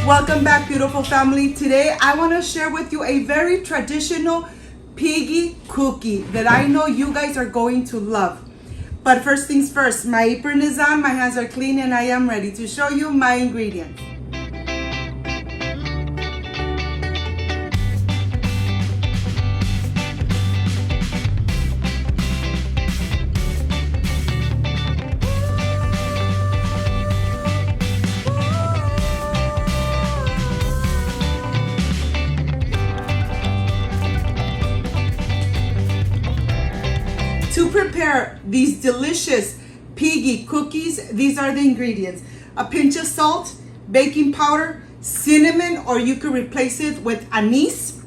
Welcome back, beautiful family. Today I want to share with you a very traditional piggy cookie that I know you guys are going to love. But first things first, my apron is on, my hands are clean, and I am ready to show you my ingredients. To prepare these delicious piggy cookies, these are the ingredients. A pinch of salt, baking powder, cinnamon, or you could replace it with anise,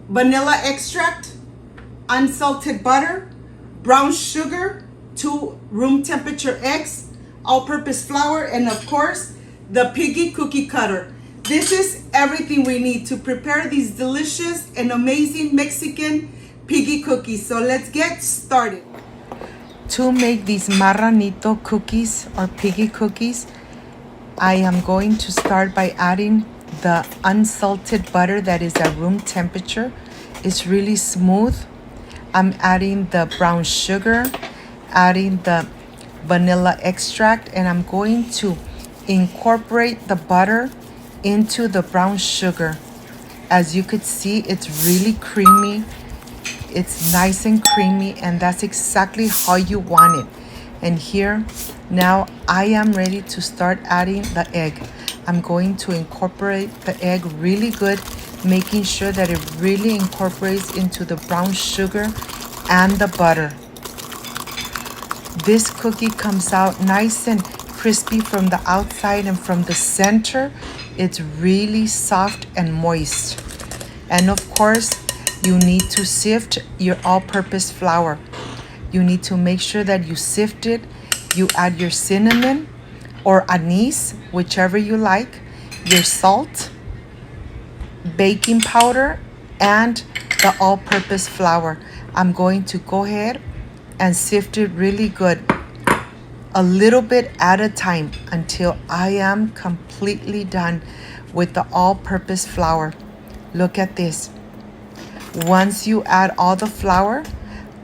vanilla extract, unsalted butter, brown sugar, 2 room temperature eggs, all-purpose flour, and of course, the piggy cookie cutter. This is everything we need to prepare these delicious and amazing Mexican piggy cookies. So let's get started. To make these marranito cookies or piggy cookies, I am going to start by adding the unsalted butter that is at room temperature. It's really smooth. I'm adding the brown sugar, adding the vanilla extract, and I'm going to incorporate the butter into the brown sugar. As you could see, it's really creamy. It's nice and creamy, and that's exactly how you want it. And here, now I am ready to start adding the egg. I'm going to incorporate the egg really good, making sure that it really incorporates into the brown sugar and the butter. This cookie comes out nice and crispy from the outside, and from the center, it's really soft and moist. And of course, you need to sift your all-purpose flour. You need to make sure that you sift it. You add your cinnamon or anise, whichever you like, your salt, baking powder, and the all-purpose flour. I'm going to go ahead and sift it really good, a little bit at a time, until I am completely done with the all-purpose flour. Look at this. Once you add all the flour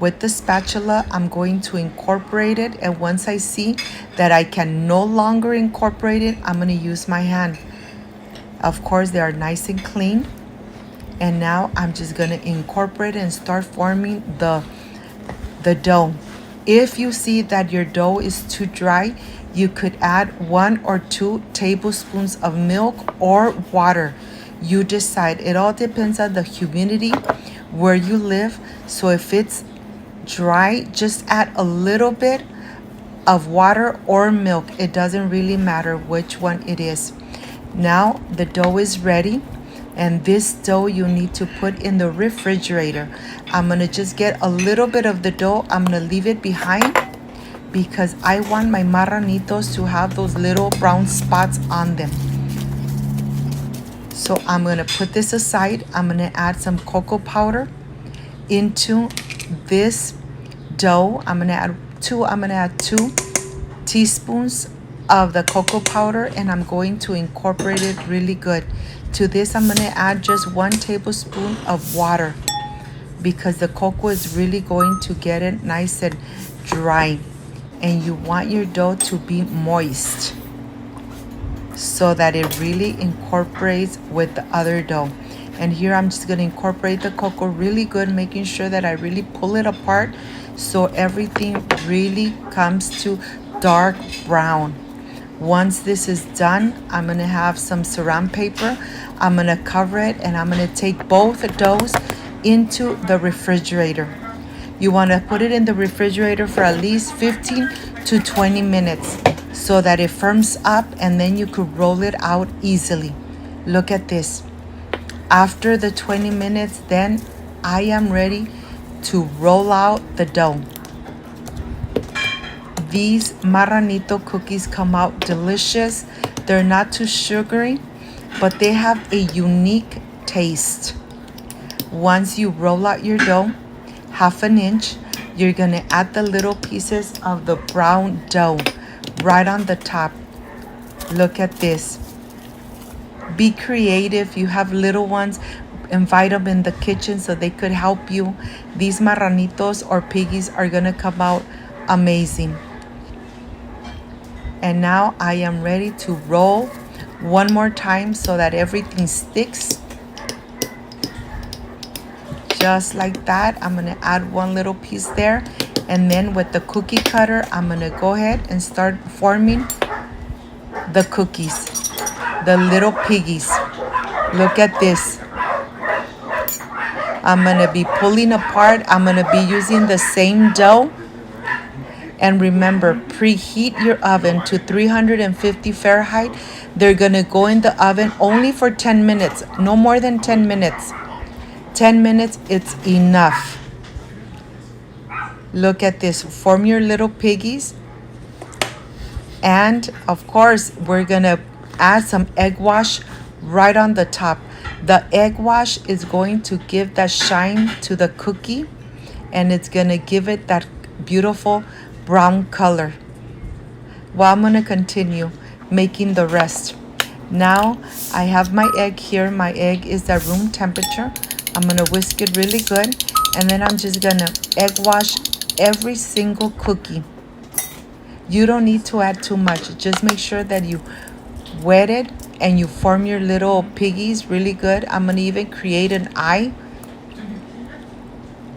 with the spatula, I'm going to incorporate it. And once I see that I can no longer incorporate it, I'm going to use my hand. Of course, they are nice and clean. And now I'm just going to incorporate and start forming the dough. If you see that your dough is too dry, you could add 1 or 2 tablespoons of milk or water. You decide. It all depends on the humidity where you live. So if it's dry, just add a little bit of water or milk. It doesn't really matter which one it is. Now the dough is ready, and this dough you need to put in the refrigerator. I'm gonna just get a little bit of the dough. I'm gonna leave it behind because I want my marranitos to have those little brown spots on them. So I'm going to put this aside. I'm going to add some cocoa powder into this dough. I'm going to add 2 teaspoons of the cocoa powder, and I'm going to incorporate it really good. To this, I'm going to add just 1 tablespoon of water because the cocoa is really going to get it nice and dry, and you want your dough to be moist, so that it really incorporates with the other dough. And here I'm just going to incorporate the cocoa really good, making sure that I really pull it apart so everything really comes to dark brown. Once this is done, I'm going to have some saran paper. I'm going to cover it, and I'm going to take both doughs into the refrigerator. You want to put it in the refrigerator for at least 15 to 20 minutes. So that it firms up, and then you could roll it out easily. Look at this. After the 20 minutes, then I am ready to roll out the dough. These marranito cookies come out delicious. They're not too sugary, but they have a unique taste. Once you roll out your dough, 1/2 inch, you're gonna add the little pieces of the brown dough right on the top. Look at this. Be creative. You have little ones, invite them in the kitchen so they could help you. These marranitos or piggies are gonna come out amazing. And now I am ready to roll one more time so that everything sticks. Just like that. I'm gonna add one little piece there. And then with the cookie cutter, I'm gonna go ahead and start forming the cookies, the little piggies. Look at this. I'm gonna be pulling apart. I'm gonna be using the same dough. And remember, preheat your oven to 350 Fahrenheit. They're gonna go in the oven only for 10 minutes, no more than 10 minutes. 10 minutes, it's enough. Look at this. Form your little piggies. And of course, we're gonna add some egg wash right on the top. The egg wash is going to give that shine to the cookie, and it's gonna give it that beautiful brown color. Well, I'm gonna continue making the rest. Now I have my egg here. My egg is at room temperature. I'm gonna whisk it really good, and then I'm just gonna egg wash every single cookie. You don't need to add too much. Just make sure that you wet it and you form your little piggies really good. I'm gonna even create an eye.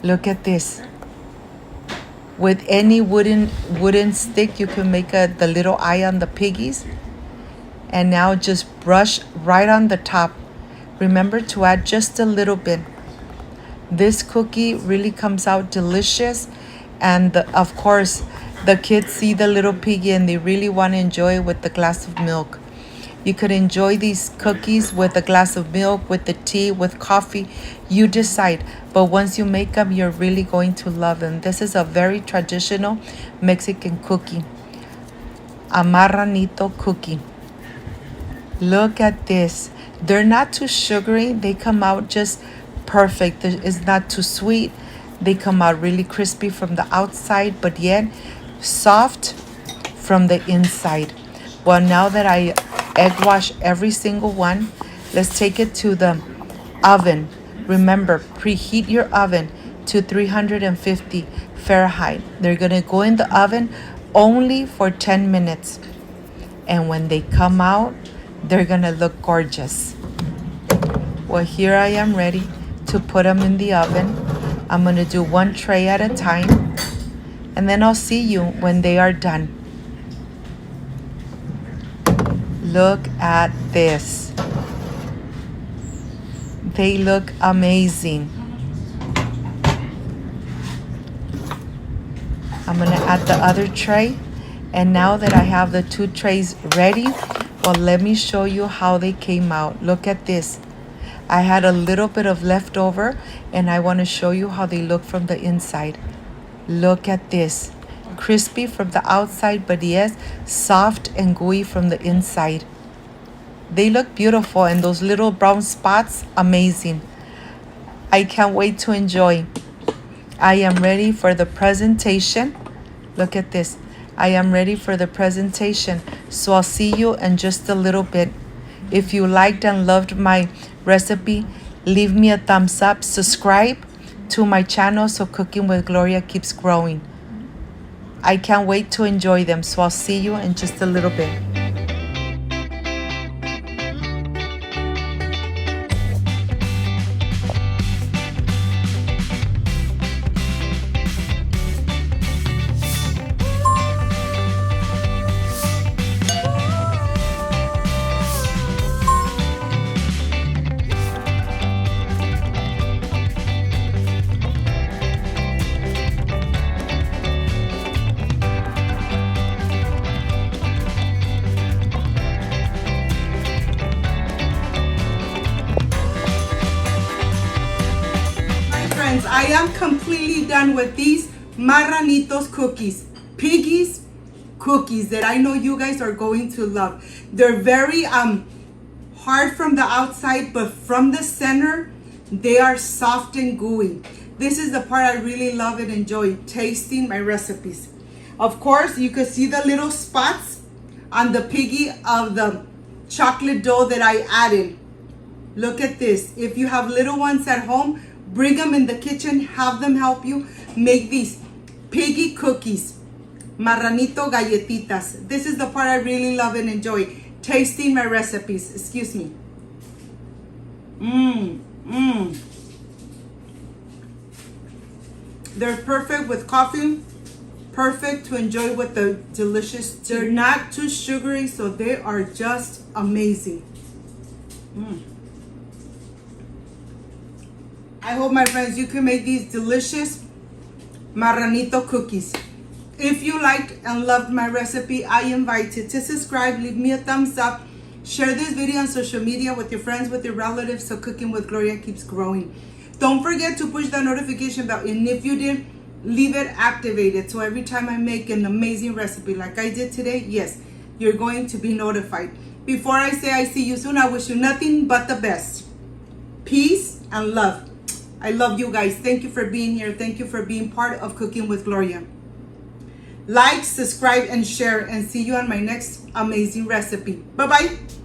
Look at this. With any wooden stick, you can make the little eye on the piggies. And now just brush right on the top. Remember to add just a little bit. This cookie really comes out delicious. And of course, the kids see the little piggy and they really want to enjoy it with the glass of milk. You could enjoy these cookies with a glass of milk, with the tea, with coffee. You decide. But once you make them, you're really going to love them. This is a very traditional Mexican cookie. A marranito cookie. Look at this. They're not too sugary. They come out just perfect. It's not too sweet. They come out really crispy from the outside, but yet soft from the inside. Well, now that I egg wash every single one, let's take it to the oven. Remember, preheat your oven to 350 Fahrenheit. They're gonna go in the oven only for 10 minutes. And when they come out, they're gonna look gorgeous. Well, here I am ready to put them in the oven. I'm gonna do one tray at a time, and then I'll see you when they are done. Look at this. They look amazing. I'm gonna add the other tray. And now that I have the two trays ready, well, let me show you how they came out. Look at this. I had a little bit of leftover, and I want to show you how they look from the inside. Look at this. Crispy from the outside, but yes, soft and gooey from the inside. They look beautiful, and those little brown spots, amazing. I can't wait to enjoy. I am ready for the presentation. Look at this. I am ready for the presentation. So I'll see you in just a little bit. If you liked and loved my recipe, leave me a thumbs up. Subscribe to my channel so Cooking with Gloria keeps growing. I can't wait to enjoy them. So I'll see you in just a little bit. I am completely done with these marranitos cookies, piggies cookies that I know you guys are going to love. They're very hard from the outside, but from the center, they are soft and gooey. This is the part I really love and enjoy, tasting my recipes. Of course, you can see the little spots on the piggy of the chocolate dough that I added. Look at this. If you have little ones at home, bring them in the kitchen, have them help you make these piggy cookies, marranito galletitas. This is the part I really love and enjoy, tasting my recipes. Excuse me. They're perfect with coffee, perfect to enjoy with the delicious tea. They're not too sugary, so they are just amazing. I hope, my friends, you can make these delicious marranito cookies. If you liked and loved my recipe, I invite you to subscribe, leave me a thumbs up, share this video on social media with your friends, with your relatives, so Cooking with Gloria keeps growing. Don't forget to push the notification bell, and if you did, leave it activated, so every time I make an amazing recipe like I did today, yes, you're going to be notified. Before I say I see you soon, I wish you nothing but the best. Peace and love. I love you guys. Thank you for being here. Thank you for being part of Cooking with Gloria. Like, subscribe, and share, and see you on my next amazing recipe. Bye-bye.